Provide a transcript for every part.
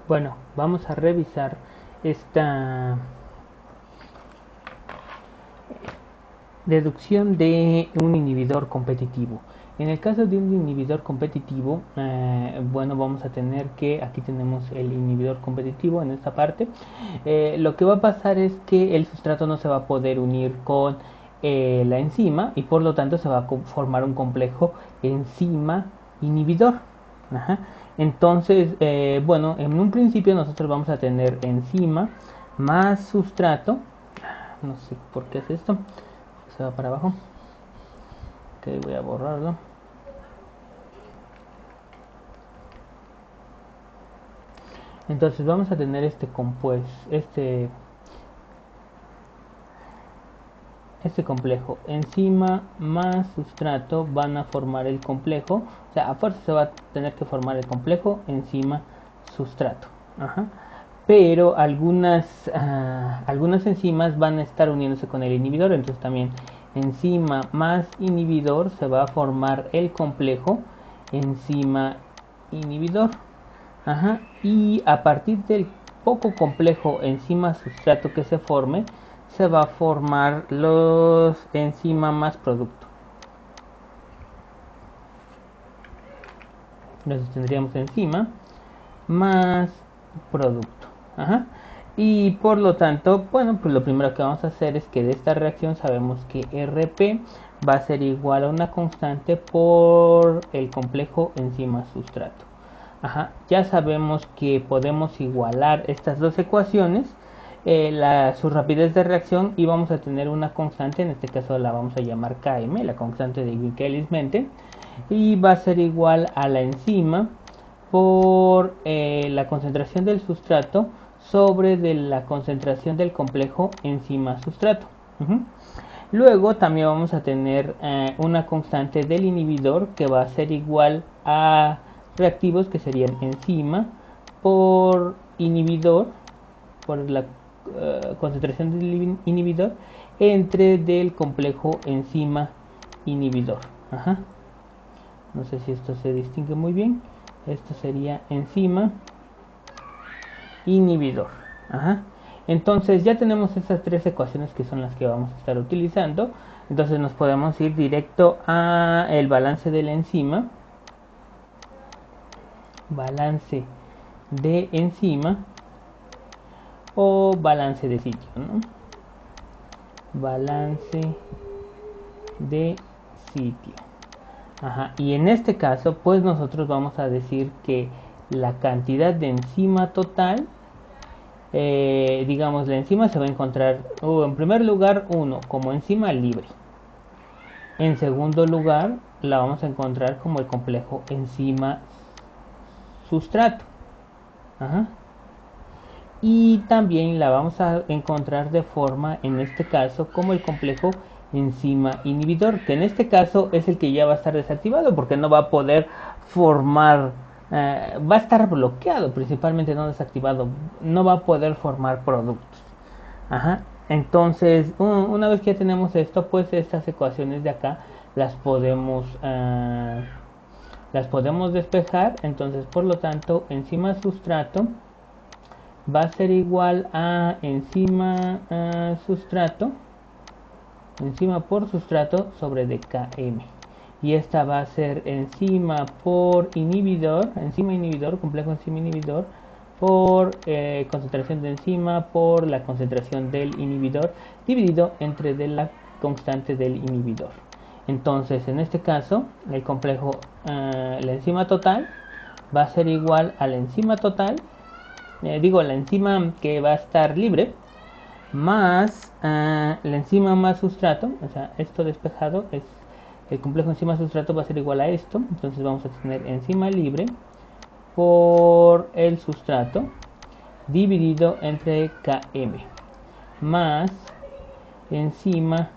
Bueno, vamos a revisar esta deducción de un inhibidor competitivo. En el caso de un inhibidor competitivo, bueno, vamos a tener que, aquí tenemos el inhibidor competitivo en esta parte. Lo que va a pasar es que el sustrato no se va a poder unir con la enzima y por lo tanto se va a formar un complejo enzima inhibidor. Ajá. Entonces, bueno, en un principio nosotros vamos a tener enzima más sustrato. No sé por qué es esto. Se va para abajo. Ok, voy a borrarlo. Entonces vamos a tener este compuesto, este complejo enzima más sustrato van a formar el complejo, o sea, a fuerza se va a tener que formar el complejo enzima sustrato. Ajá. Pero algunas enzimas van a estar uniéndose con el inhibidor, entonces también enzima más inhibidor se va a formar el complejo enzima inhibidor. Ajá. Y a partir del poco complejo enzima sustrato que se forme, se va a formar los enzima más producto. Entonces tendríamos enzima más producto. Ajá. Y por lo tanto, bueno, pues lo primero que vamos a hacer es que de esta reacción sabemos que RP va a ser igual a una constante por el complejo enzima sustrato. Ajá. Ya sabemos que podemos igualar estas dos ecuaciones, su rapidez de reacción, y vamos a tener una constante, en este caso la vamos a llamar Km, la constante de Michaelis-Menten, y va a ser igual a la enzima por la concentración del sustrato sobre de la concentración del complejo enzima sustrato. Luego también vamos a tener una constante del inhibidor que va a ser igual a reactivos, que serían enzima por inhibidor, por la concentración del inhibidor entre del complejo enzima inhibidor. Ajá. No sé si esto se distingue muy bien. Esto sería enzima inhibidor. Ajá. Entonces ya tenemos estas tres ecuaciones que son las que vamos a estar utilizando. Entonces nos podemos ir directo a el balance de la enzima. Balance de enzima o balance de sitio, ¿no? Balance de sitio. Ajá. Y en este caso, pues nosotros vamos a decir que la cantidad de enzima total, digamos, la enzima se va a encontrar, en primer lugar, 1 como enzima libre. En segundo lugar, la vamos a encontrar como el complejo enzima sustrato. Ajá. Y también la vamos a encontrar de forma, en este caso, como el complejo enzima inhibidor, que en este caso es el que ya va a estar desactivado porque no va a poder formar, va a estar bloqueado, principalmente no desactivado, no va a poder formar productos. Ajá. Entonces, una vez que ya tenemos esto, pues estas ecuaciones de acá las podemos despejar. Entonces, por lo tanto, enzima sustrato va a ser igual a enzima sustrato, enzima por sustrato sobre dkm. Y esta va a ser enzima por inhibidor, enzima inhibidor, complejo enzima inhibidor, por concentración de enzima por la concentración del inhibidor dividido entre de la constante del inhibidor. Entonces, en este caso, el complejo, la enzima total va a ser igual a la enzima total, la enzima que va a estar libre, más la enzima más sustrato, o sea, esto despejado es el complejo enzima sustrato, va a ser igual a esto. Entonces vamos a tener enzima libre por el sustrato dividido entre Km más enzima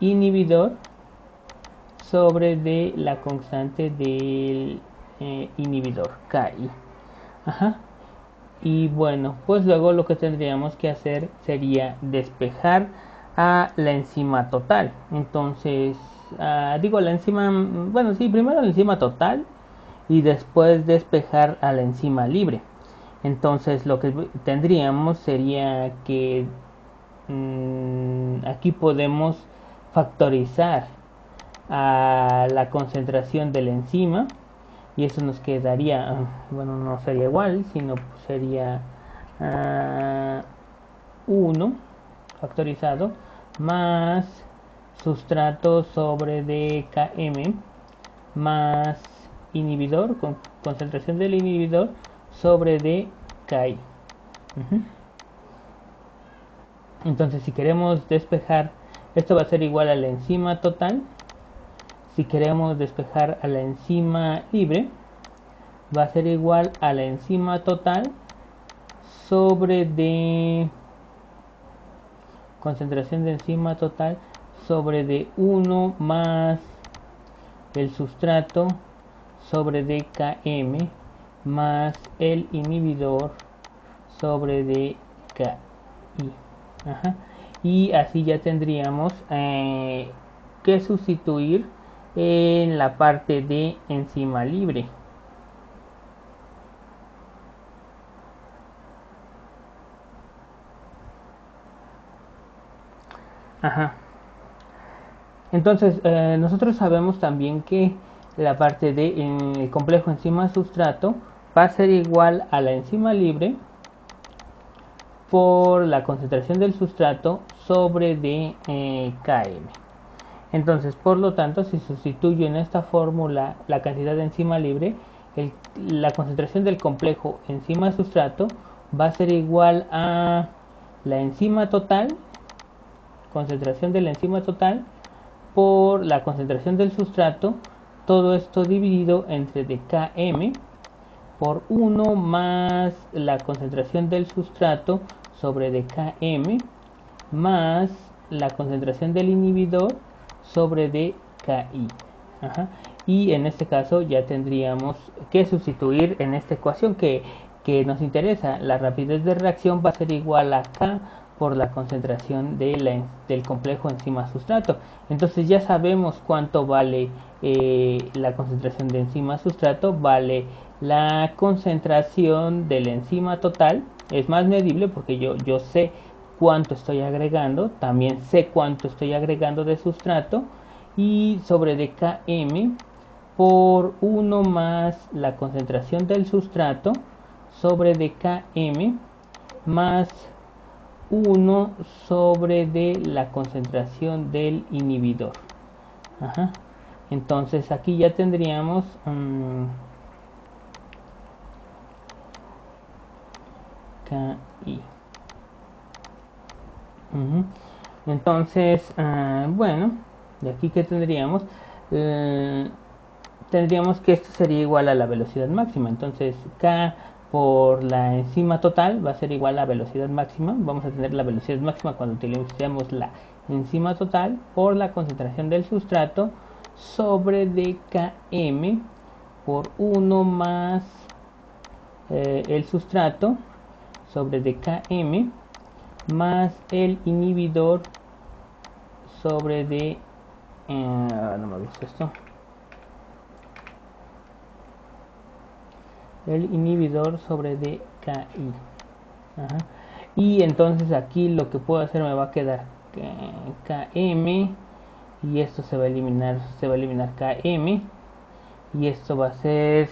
inhibidor sobre de la constante del inhibidor, Ki. Ajá. Y bueno, pues luego lo que tendríamos que hacer sería despejar a la enzima total. Entonces, la enzima, bueno, sí, primero la enzima total y después despejar a la enzima libre. Entonces lo que tendríamos sería que aquí podemos factorizar a la concentración de la enzima y eso nos quedaría, bueno, no sería igual, sino sería 1 factorizado más sustrato sobre dkm más inhibidor, con concentración del inhibidor sobre dki. Entonces si queremos despejar, esto va a ser igual a la enzima total. Si queremos despejar a la enzima libre, va a ser igual a la enzima total sobre de concentración de enzima total sobre de 1 más el sustrato sobre dkm más el inhibidor sobre dki. Y así ya tendríamos que sustituir en la parte de enzima libre. Entonces nosotros sabemos también que la parte de el complejo enzima sustrato va a ser igual a la enzima libre por la concentración del sustrato sobre de km. Entonces, por lo tanto, si sustituyo en esta fórmula la cantidad de enzima libre, la concentración del complejo enzima sustrato va a ser igual a la enzima total, concentración de la enzima total, por la concentración del sustrato, todo esto dividido entre dkm por 1 más la concentración del sustrato sobre dkm más la concentración del inhibidor sobre dki. Y en este caso ya tendríamos que sustituir en esta ecuación que nos interesa. La rapidez de reacción va a ser igual a K por la concentración del complejo enzima sustrato. Entonces ya sabemos cuánto vale la concentración de enzima sustrato, vale la concentración de la enzima total. Es más medible porque yo sé cuánto estoy agregando, también sé cuánto estoy agregando de sustrato, y sobre dkm por 1 más la concentración del sustrato sobre dkm más 1 sobre de la concentración del inhibidor. Entonces aquí ya tendríamos KI. Entonces, bueno, de aquí que tendríamos, tendríamos que esto sería igual a la velocidad máxima. Entonces K por la enzima total va a ser igual a la velocidad máxima. Vamos a tener la velocidad máxima cuando utilicemos la enzima total por la concentración del sustrato sobre dkm por 1 más el sustrato sobre dkm más el inhibidor sobre de no me gusta esto, el inhibidor sobre dki. Y entonces aquí lo que puedo hacer, me va a quedar km y esto se va a eliminar km y esto va a ser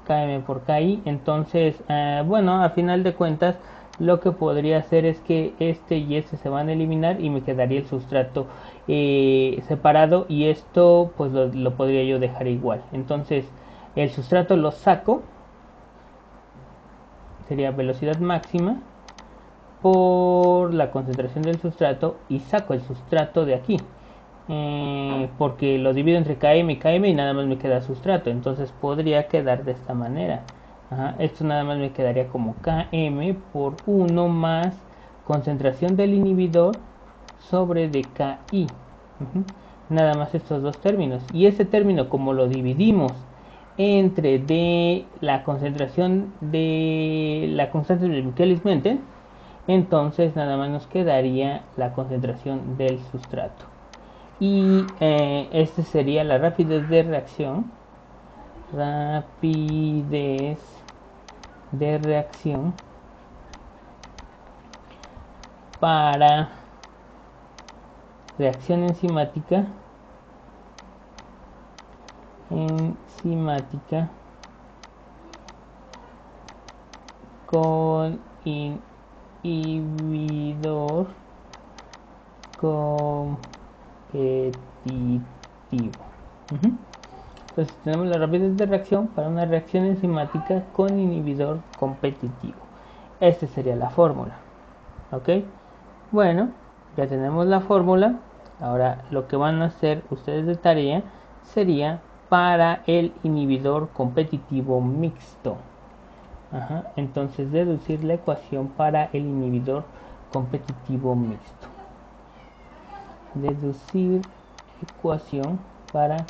km por ki. Entonces bueno, a final de cuentas lo que podría hacer es que este y este se van a eliminar y me quedaría el sustrato separado, y esto pues lo podría yo dejar igual. Entonces el sustrato lo saco, sería velocidad máxima por la concentración del sustrato, y saco el sustrato de aquí porque lo divido entre km y km y nada más me queda sustrato. Entonces podría quedar de esta manera. Esto nada más me quedaría como km por 1 más concentración del inhibidor sobre dki. Nada más estos dos términos, y ese término como lo dividimos entre de la concentración de la constante de Michaelis-Menten, entonces nada más nos quedaría la concentración del sustrato. Y este sería la rapidez de reacción rapidez de reacción para reacción enzimática con inhibidor competitivo. Entonces tenemos la rapidez de reacción para una reacción enzimática con inhibidor competitivo. Esta sería la fórmula. ¿Ok? Bueno, ya tenemos la fórmula. Ahora lo que van a hacer ustedes de tarea sería para el inhibidor competitivo mixto. Entonces deducir la ecuación para el inhibidor competitivo mixto. Deducir ecuación para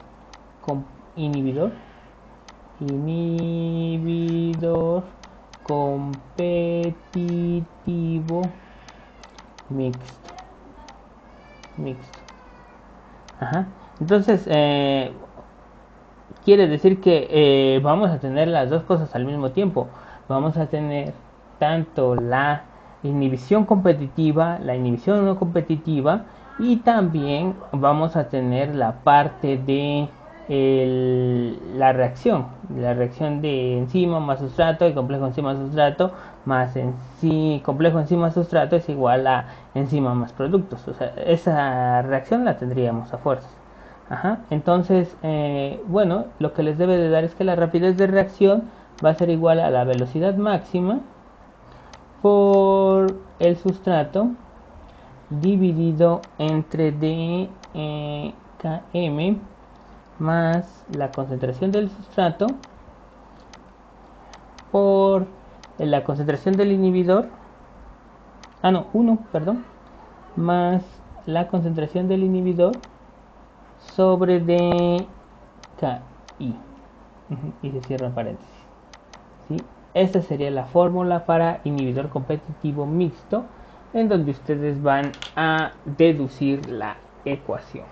inhibidor competitivo mixto. Entonces quiere decir que vamos a tener las dos cosas al mismo tiempo. Vamos a tener tanto la inhibición competitiva, la inhibición no competitiva, y también vamos a tener la parte de la reacción de enzima más sustrato y complejo enzima sustrato más complejo enzima sustrato es igual a enzima más productos. O sea, esa reacción la tendríamos a fuerzas. Entonces, bueno, lo que les debe de dar es que la rapidez de reacción va a ser igual a la velocidad máxima por el sustrato dividido entre dkm más la concentración del sustrato por la concentración del inhibidor, 1, perdón, más la concentración del inhibidor sobre dki, y se cierra paréntesis. ¿Sí? Esta sería la fórmula para inhibidor competitivo mixto, en donde ustedes van a deducir la ecuación.